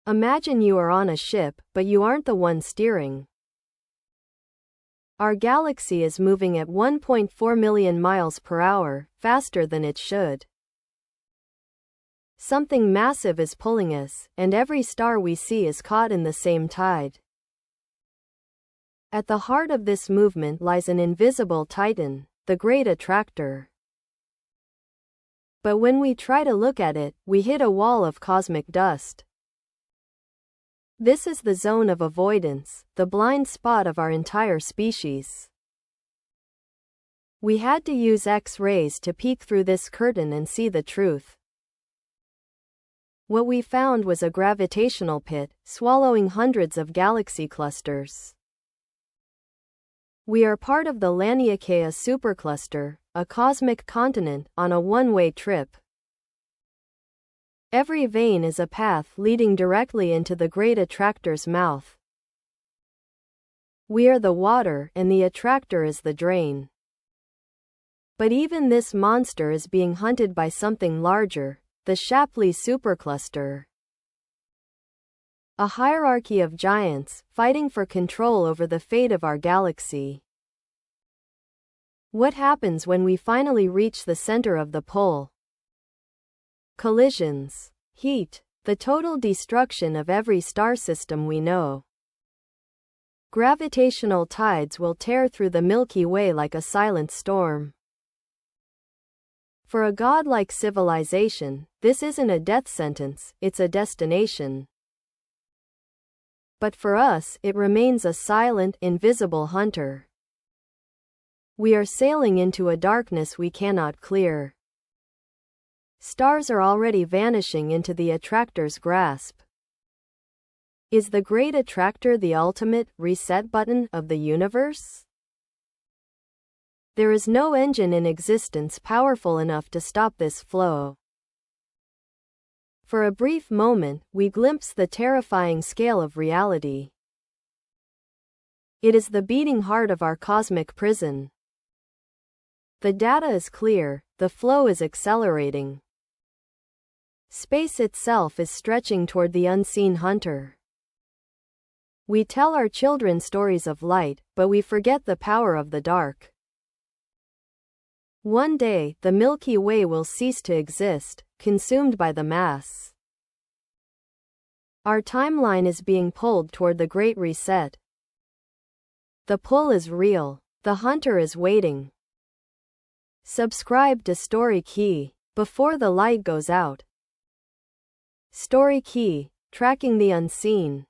Imagine you are on a ship, but you aren't the one steering. Our galaxy is moving at 1.4 million miles per hour, faster than it should. Something massive is pulling us, and every star we see is caught in the same tide. At the heart of this movement lies an invisible titan, the Great Attractor. But when we try to look at it, we hit a wall of cosmic dust. This is the zone of avoidance, the blind spot of our entire species. We had to use X-rays to peek through this curtain and see the truth. What we found was a gravitational pit, swallowing hundreds of galaxy clusters. We are part of the Laniakea supercluster, a cosmic continent, on a one-way trip. Every vein is a path leading directly into the Great Attractor's mouth. We are the water, and the attractor is the drain. But even this monster is being hunted by something larger, the Shapley supercluster. A hierarchy of giants, fighting for control over the fate of our galaxy. What happens when we finally reach the center of the pole? Collisions, heat, the total destruction of every star system we know. Gravitational tides will tear through the Milky Way like a silent storm. For a godlike civilization, this isn't a death sentence, it's a destination. But for us, it remains a silent, invisible hunter. We are sailing into a darkness we cannot clear. Stars are already vanishing into the attractor's grasp. Is the Great Attractor the ultimate reset button of the universe? There is no engine in existence powerful enough to stop this flow. For a brief moment, we glimpse the terrifying scale of reality. It is the beating heart of our cosmic prison. The data is clear, the flow is accelerating. Space itself is stretching toward the unseen hunter. We tell our children stories of light, but we forget the power of the dark. One day, the Milky Way will cease to exist, consumed by the mass. Our timeline is being pulled toward the Great Reset. The pull is real. The hunter is waiting. Subscribe to Storyqy before the light goes out. Storyqy, tracking the unseen.